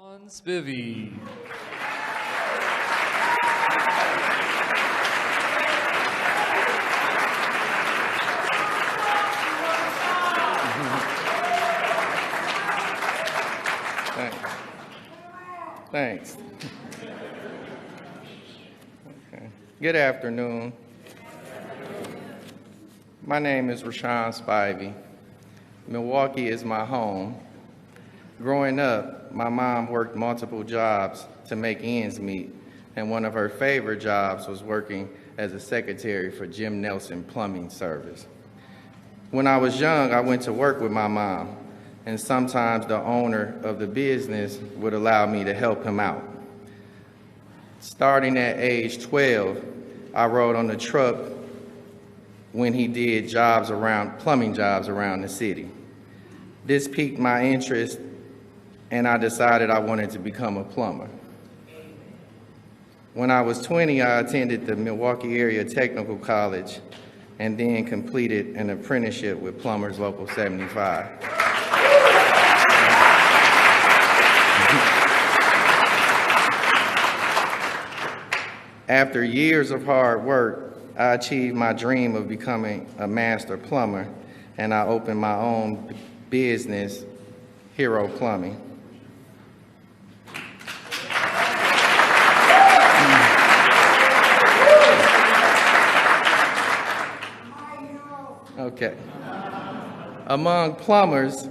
Rashan Spivey. Thanks. Okay. Good afternoon. My name is Rashan Spivey. Milwaukee is my home. Growing up, my mom worked multiple jobs to make ends meet, and one of her favorite jobs was working as a secretary for Jim Nelson Plumbing Service. When I was young, I went to work with my mom, and sometimes the owner of the business would allow me to help him out. Starting at age 12, I rode on the truck when he did plumbing jobs around the city. This piqued my interest, and I decided I wanted to become a plumber. When I was 20, I attended the Milwaukee Area Technical College and then completed an apprenticeship with Plumbers Local 75. After years of hard work, I achieved my dream of becoming a master plumber, and I opened my own business, Hero Plumbing. Okay. Among plumbers,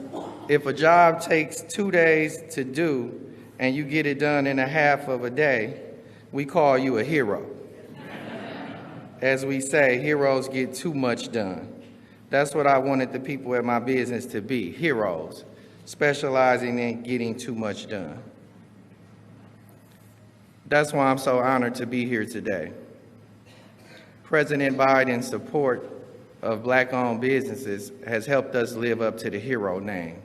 if a job takes 2 days to do and you get it done in a half of a day, we call you a hero. As we say, heroes get too much done. That's what I wanted the people at my business to be, heroes, specializing in getting too much done. That's why I'm so honored to be here today. President Biden's support of Black-owned businesses has helped us live up to the hero name.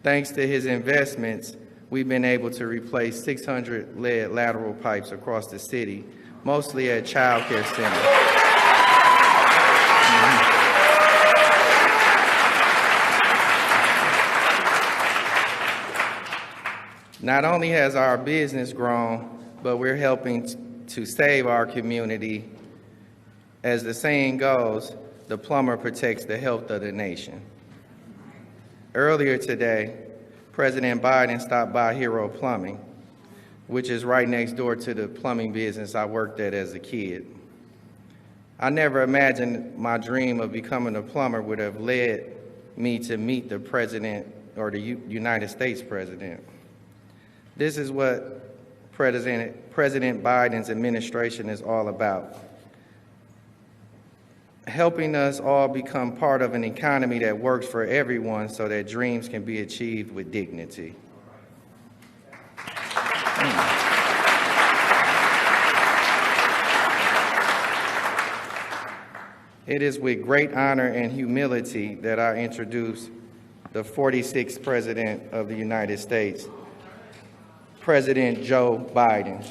Thanks to his investments, we've been able to replace 600 lead lateral pipes across the city, mostly at child care centers. Not only has our business grown, but we're helping to save our community. As the saying goes, the plumber protects the health of the nation. Earlier today, President Biden stopped by Hero Plumbing, which is right next door to the plumbing business I worked at as a kid. I never imagined my dream of becoming a plumber would have led me to meet the president or the United States president. This is what President Biden's administration is all about. Helping us all become part of an economy that works for everyone so that dreams can be achieved with dignity. It is with great honor and humility that I introduce the 46th President of the United States, President Joe Biden.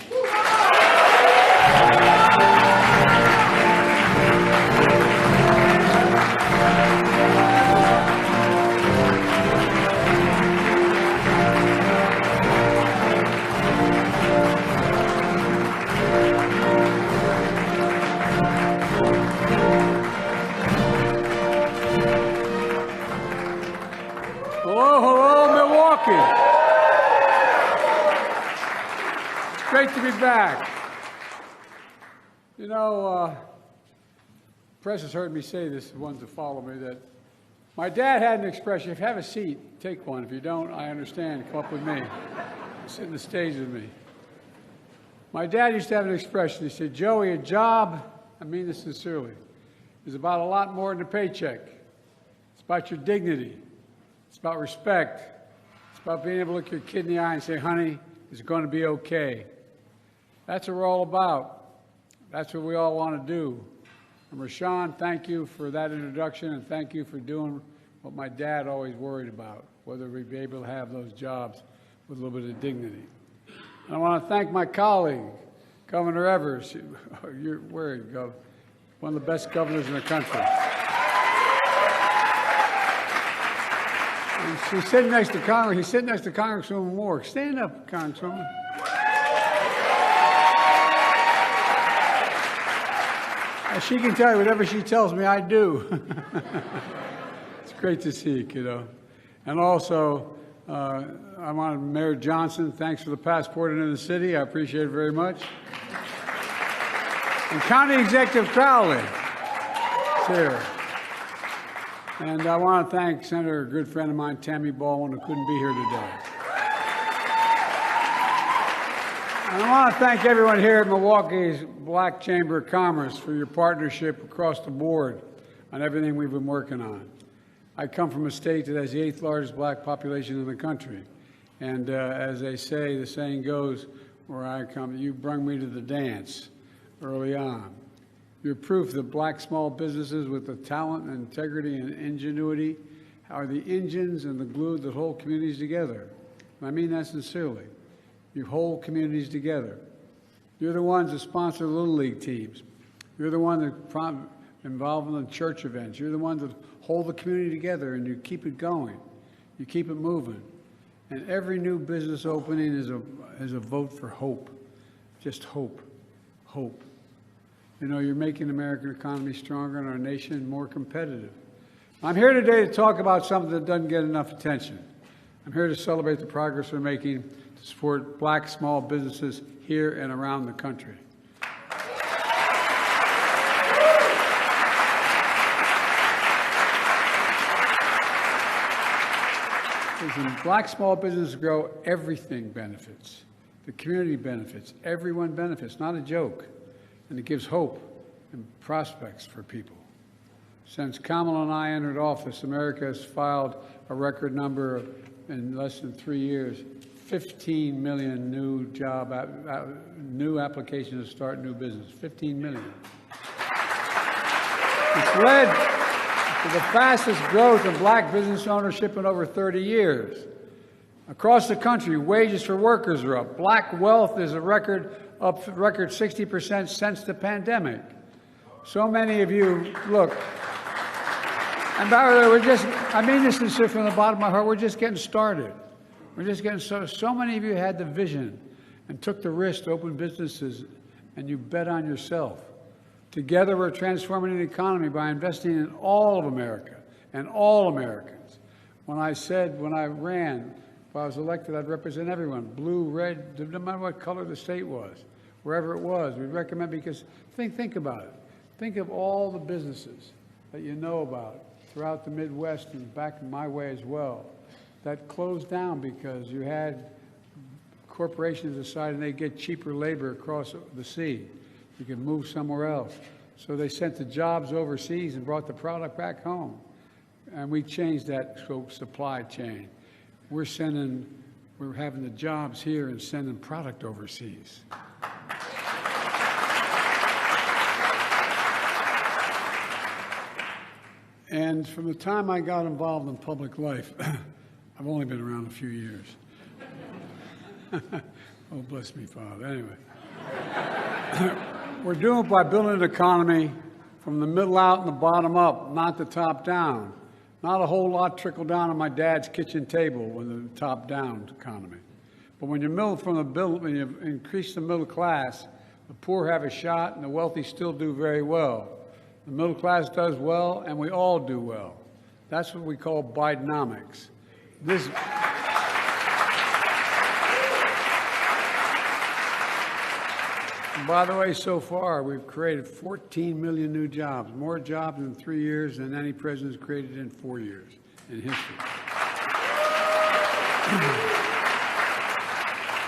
Hello, Milwaukee. It's great to be back. You know, press has heard me say this, the ones that follow me, that my dad had an expression: if you have a seat, take one. If you don't, I understand, come up with me. Sit in the stage with me. My dad used to have an expression. He said, Joey, a job, I mean this sincerely, is about a lot more than a paycheck. It's about your dignity. It's about respect. It's about being able to look your kid in the eye and say, honey, it's going to be okay. That's what we're all about. That's what we all want to do. And Rashan, thank you for that introduction, and thank you for doing what my dad always worried about, whether we'd be able to have those jobs with a little bit of dignity. And I want to thank my colleague, Governor Evers. Where you go? One of the best governors in the country. And she's sitting next to Congress. He's sitting next to Congresswoman Moore. Stand up, Congresswoman. She can tell you whatever she tells me, I do. It's great to see you, kiddo. And also, I want Mayor Johnson, thanks for the passport into the city. I appreciate it very much. And County Executive Crowley is here. And I want to thank Senator, a good friend of mine, Tammy Baldwin, who couldn't be here today. And I want to thank everyone here at Milwaukee's Black Chamber of Commerce for your partnership across the board on everything we've been working on. I come from a state that has the 8th largest black population in the country. And as they say, the saying goes, where I come, you brung me to the dance early on. You're proof that black small businesses with the talent and integrity and ingenuity are the engines and the glue that hold communities together. And I mean that sincerely. You hold communities together. You're the ones that sponsor Little League teams. You're the one that involved in the church events. You're the ones that hold the community together, and you keep it going. You keep it moving. And every new business opening is a vote for hope. Just hope. Hope. You know, you're making the American economy stronger and our nation more competitive. I'm here today to talk about something that doesn't get enough attention. I'm here to celebrate the progress we're making to support black small businesses here and around the country. When black small businesses grow, everything benefits. The community benefits. Everyone benefits. Not a joke. And it gives hope and prospects for people. Since Kamala and I entered office, America has filed a record number of, in less than 3 years, 15 million new applications to start new business. 15 million. It's led to the fastest growth in black business ownership in over 30 years. Across the country, wages for workers are up. Black wealth is up 60% since the pandemic. So many of you, look, and by the way, I mean this sincerely from the bottom of my heart, we're just getting started. We're just getting started. So many of you had the vision and took the risk to open businesses, and you bet on yourself. Together, we're transforming the economy by investing in all of America and all Americans. When I ran, if I was elected, I'd represent everyone, blue, red, no matter what color the state was, wherever it was. We'd recommend, because think about it. Think of all the businesses that you know about throughout the Midwest and back my way as well that closed down because you had corporations deciding they'd get cheaper labor across the sea. You could move somewhere else. So they sent the jobs overseas and brought the product back home. And we changed that supply chain. We're having the jobs here and sending product overseas. And from the time I got involved in public life, I've only been around a few years. Oh, bless me, Father. Anyway. We're doing it by building an economy from the middle out and the bottom up, not the top down. Not a whole lot trickle down on my dad's kitchen table with the top down economy. But when when you increase the middle class, the poor have a shot and the wealthy still do very well. The middle class does well and we all do well. That's what we call Bidenomics. And by the way, so far, we've created 14 million new jobs, more jobs in 3 years than any president's created in 4 years in history.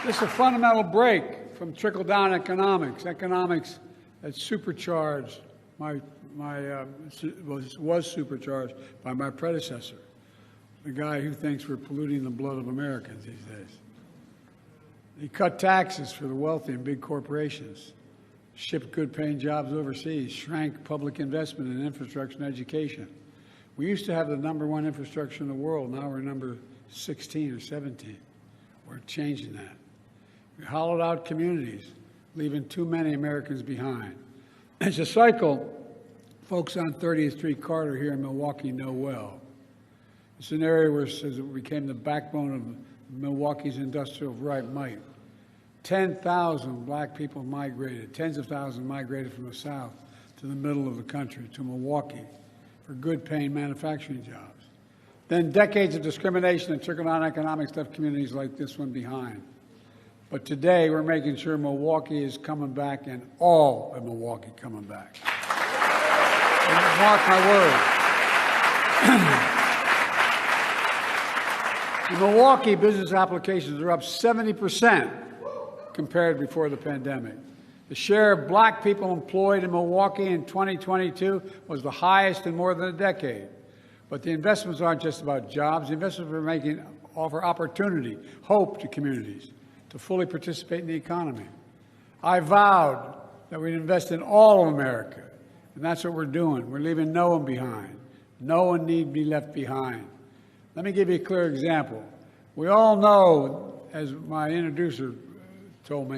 This is a fundamental break from trickle-down economics that supercharged was supercharged by my predecessor, the guy who thinks we're polluting the blood of Americans these days. He cut taxes for the wealthy and big corporations, shipped good-paying jobs overseas, shrank public investment in infrastructure and education. We used to have the #1 infrastructure in the world. Now we're number 16 or 17. We're changing that. We hollowed out communities, leaving too many Americans behind. It's a cycle folks on 30th Street Carter here in Milwaukee know well. It's an area where it says it became the backbone of Milwaukee's industrial might. 10,000 black people migrated, tens of thousands migrated from the south to the middle of the country, to Milwaukee, for good-paying manufacturing jobs. Then decades of discrimination and trickle-down economics left communities like this one behind. But today, we're making sure Milwaukee is coming back and all of Milwaukee coming back. And mark my word. In Milwaukee, business applications are up 70% compared before the pandemic. The share of black people employed in Milwaukee in 2022 was the highest in more than a decade. But the investments aren't just about jobs. The investments we're making offer opportunity, hope to communities to fully participate in the economy. I vowed that we'd invest in all of America, and that's what we're doing. We're leaving no one behind. No one need be left behind. Let me give you a clear example. We all know, as my introducer told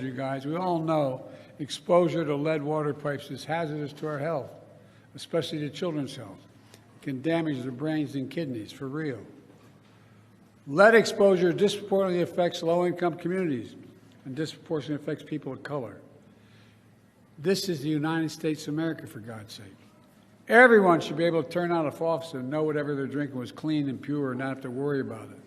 you guys, we all know exposure to lead water pipes is hazardous to our health, especially to children's health. It can damage their brains and kidneys, for real. Lead exposure disproportionately affects low-income communities and disproportionately affects people of color. This is the United States of America, for God's sake. Everyone should be able to turn out a faucet and know whatever they're drinking was clean and pure and not have to worry about it.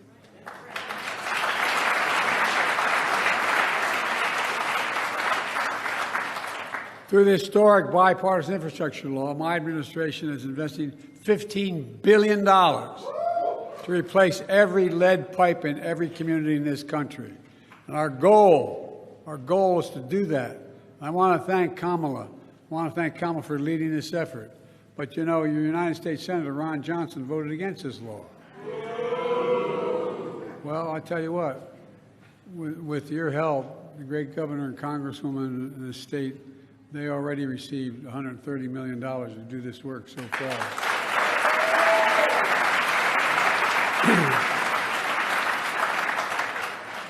Through the historic bipartisan infrastructure law, my administration is investing $15 billion to replace every lead pipe in every community in this country. And our goal is to do that. I want to thank Kamala. I want to thank Kamala for leading this effort. But you know, your United States Senator Ron Johnson voted against this law. Well, I tell you what, with your help, the great governor and congresswoman in the state, they already received $130 million to do this work so far.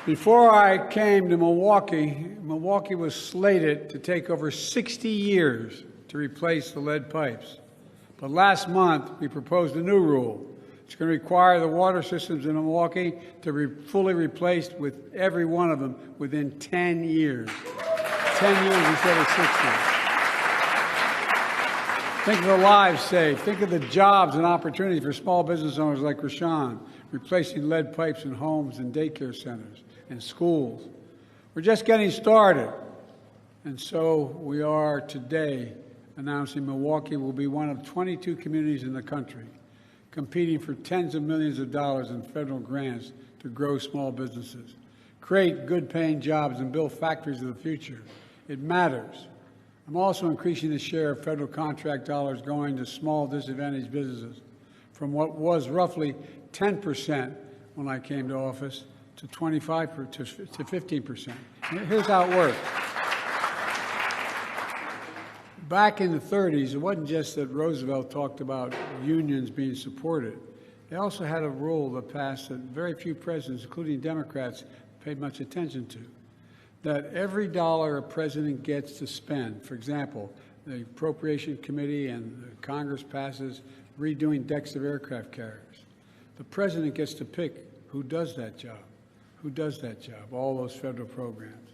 Before I came to Milwaukee, Milwaukee was slated to take over 60 years to replace the lead pipes. But last month, we proposed a new rule. It's going to require the water systems in Milwaukee to be fully replaced with every one of them within 10 years. 10 years instead of 60. Think of the lives saved. Think of the jobs and opportunities for small business owners like Rashan, replacing lead pipes in homes and daycare centers and schools. We're just getting started. And so we are today announcing Milwaukee will be one of 22 communities in the country competing for tens of millions of dollars in federal grants to grow small businesses, create good-paying jobs, and build factories of the future. It matters. I'm also increasing the share of federal contract dollars going to small disadvantaged businesses from what was roughly 10% when I came to office to 25% to 15%. Here's how it works. Back in the 30s, it wasn't just that Roosevelt talked about unions being supported. They also had a rule that passed that very few presidents, including Democrats, paid much attention to. That every dollar a president gets to spend, for example, the Appropriation Committee and the Congress passes redoing decks of aircraft carriers. The president gets to pick who does that job. Who does that job? All those federal programs.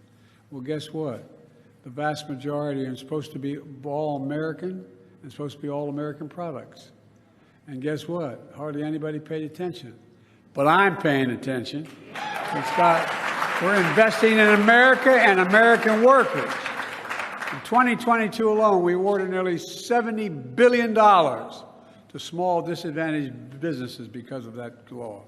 Well, guess what? The vast majority are supposed to be all American and supposed to be all American products. And guess what? Hardly anybody paid attention. But I'm paying attention. We're investing in America and American workers. In 2022 alone, we awarded nearly $70 billion to small disadvantaged businesses because of that law.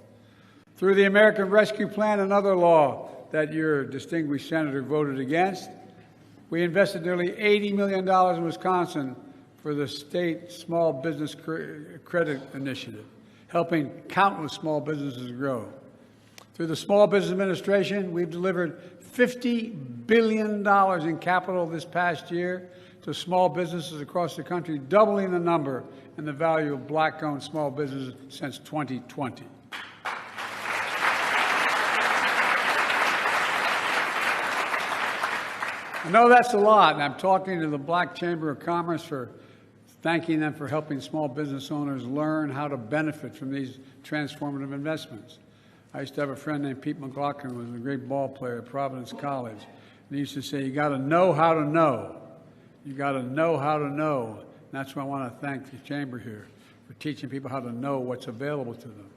Through the American Rescue Plan, another law that your distinguished senator voted against, we invested nearly $80 million in Wisconsin for the state small business credit initiative, helping countless small businesses grow. Through the Small Business Administration, we've delivered $50 billion in capital this past year to small businesses across the country, doubling the number and the value of black-owned small businesses since 2020. I know that's a lot, and I'm talking to the Black Chamber of Commerce for thanking them for helping small business owners learn how to benefit from these transformative investments. I used to have a friend named Pete McLaughlin, who was a great ball player at Providence College. And he used to say, you got to know how to know. You got to know how to know. And that's why I want to thank the Chamber here for teaching people how to know what's available to them.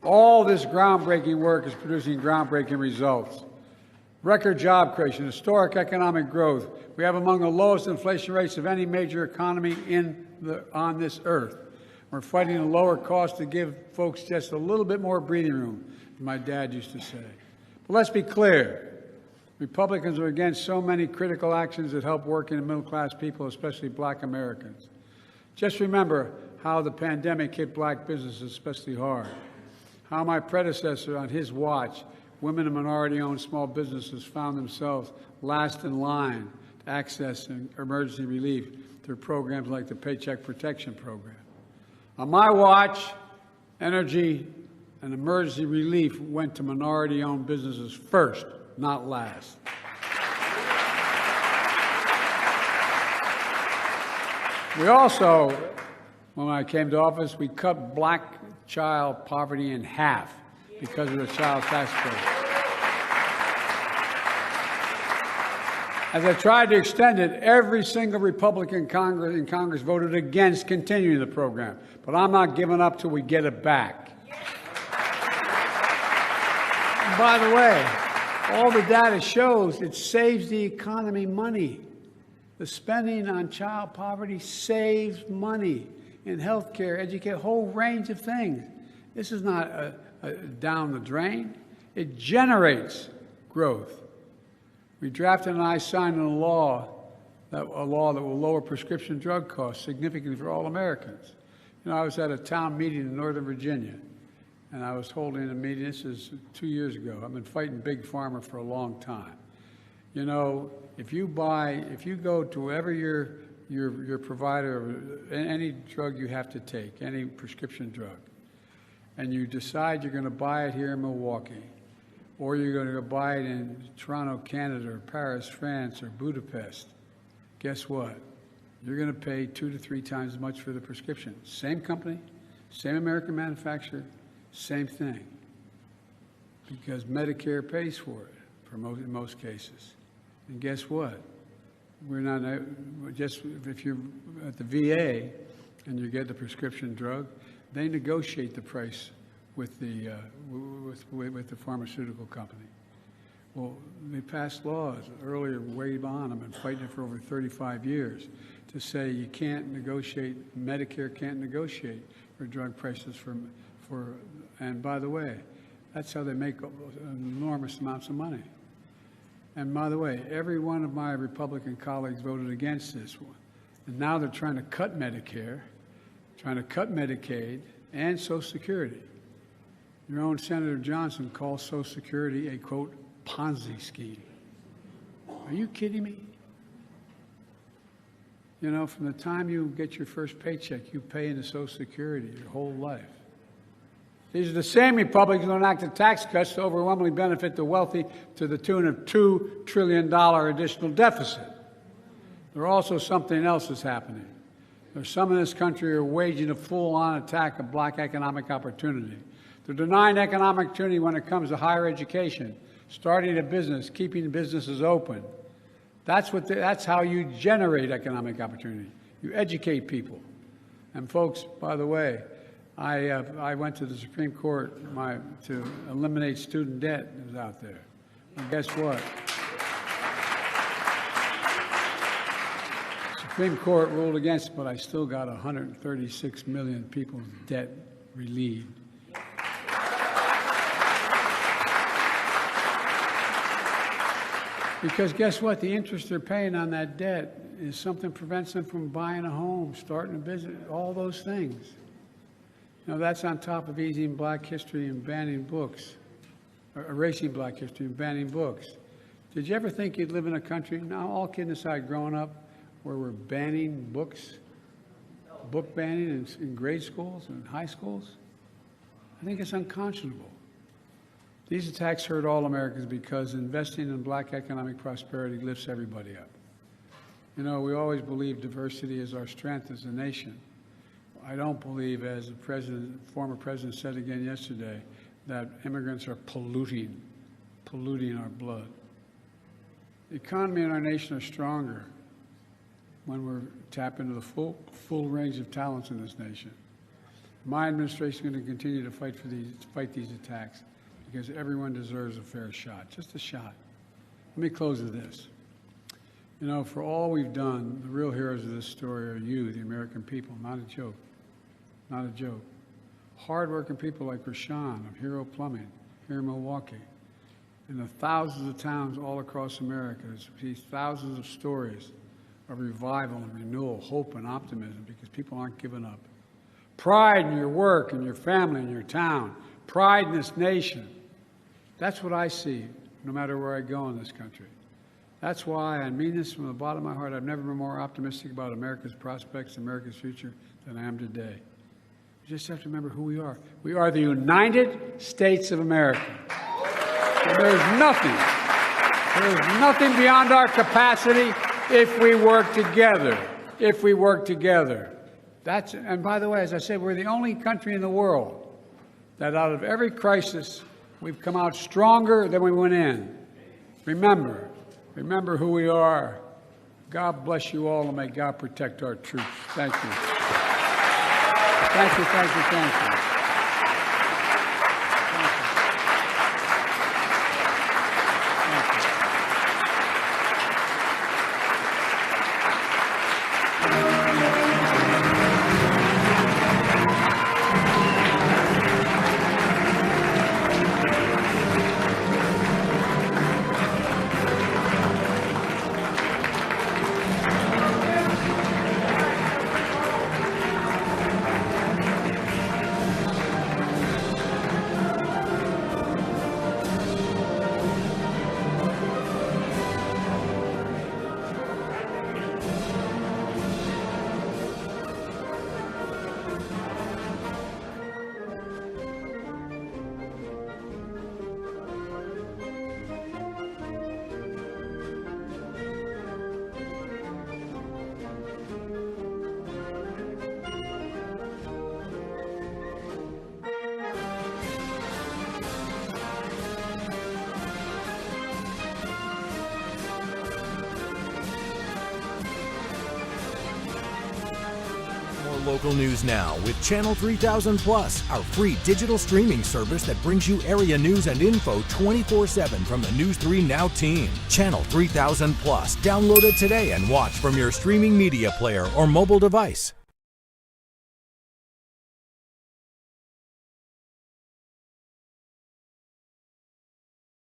All this groundbreaking work is producing groundbreaking results. Record job creation, historic economic growth. We have among the lowest inflation rates of any major economy on this earth. We're fighting a lower cost to give folks just a little bit more breathing room, as my dad used to say. But let's be clear. Republicans are against so many critical actions that help working and middle-class people, especially black Americans. Just remember how the pandemic hit black businesses especially hard. How my predecessor, on his watch, women and minority-owned small businesses found themselves last in line to access emergency relief through programs like the Paycheck Protection Program. On my watch, energy and emergency relief went to minority-owned businesses first, not last. We also, when I came to office, we cut black child poverty in half because of the child tax credit. As I tried to extend it, every single Republican in Congress voted against continuing the program. But I'm not giving up till we get it back. And by the way, all the data shows it saves the economy money. The spending on child poverty saves money in health care, education, a whole range of things. This is not down the drain. It generates growth. We drafted and I signed a law that will lower prescription drug costs significantly for all Americans. You know, I was at a town meeting in Northern Virginia, and I was holding a meeting. This is 2 years ago. I've been fighting Big Pharma for a long time. You know, if you go to wherever your provider of any drug you have to take, any prescription drug, and you decide you're going to buy it here in Milwaukee, or you're going to go buy it in Toronto, Canada, or Paris, France, or Budapest, guess what? You're going to pay 2 to 3 times as much for the prescription. Same company, same American manufacturer, same thing. Because Medicare pays for it in most cases. And guess what? We're not just if you're at the VA and you get the prescription drug, they negotiate the price with the pharmaceutical company. Well, they passed laws earlier, way on. I've been fighting it for over 35 years to say you can't negotiate. Medicare can't negotiate for drug prices for. And by the way, that's how they make enormous amounts of money. And by the way, every one of my Republican colleagues voted against this one. And now they're trying to cut Medicare, trying to cut Medicaid, and Social Security. Your own Senator Johnson calls Social Security a, quote, Ponzi scheme. Are you kidding me? You know, from the time you get your first paycheck, you pay into Social Security your whole life. These are the same Republicans who enacted tax cuts to overwhelmingly benefit the wealthy to the tune of $2 trillion additional deficit. There's also something else that's happening. There's some in this country who are waging a full-on attack of black economic opportunity. They're denying economic opportunity when it comes to higher education, starting a business, keeping businesses open. That's how you generate economic opportunity. You educate people. And folks, by the way, I went to the Supreme Court to eliminate student debt that was out there. And guess what? Supreme Court ruled against it, but I still got 136 million people's debt relieved. Because guess what? The interest they're paying on that debt is something that prevents them from buying a home, starting a business, all those things. You know, that's on top of erasing black history and banning books, or erasing black history and banning books. Did you ever think you'd live in a country, now all kidding aside, growing up, where we're banning books, book banning in grade schools and high schools? I think it's unconscionable. These attacks hurt all Americans because investing in black economic prosperity lifts everybody up. You know, we always believe diversity is our strength as a nation. I don't believe, as the former president said again yesterday, that immigrants are polluting our blood. The economy and our nation are stronger when we're tap into the full range of talents in this nation. My administration is going to continue to fight these attacks because everyone deserves a fair shot, just a shot. Let me close with this. You know, for all we've done, the real heroes of this story are you, the American people, not a joke, not a joke. Hard-working people like Rashan of Hero Plumbing here in Milwaukee, and the thousands of towns all across America. There's thousands of stories of revival and renewal, hope and optimism because people aren't giving up. Pride in your work and your family and your town. Pride in this nation. That's what I see no matter where I go in this country. That's why I mean this from the bottom of my heart. I've never been more optimistic about America's prospects, America's future than I am today. You just have to remember who we are. We are the United States of America. And there's nothing beyond our capacity if we work together. If we work together. And by the way, as I said, we're the only country in the world that out of every crisis, we've come out stronger than we went in. Remember who we are. God bless you all, and may God protect our troops. Thank you. Thank you, thank you, thank you. Local news now with Channel 3000 Plus, our free digital streaming service that brings you area news and info 24/7 from the News 3 Now team. Channel 3000 Plus. Download it today and watch from your streaming media player or mobile device.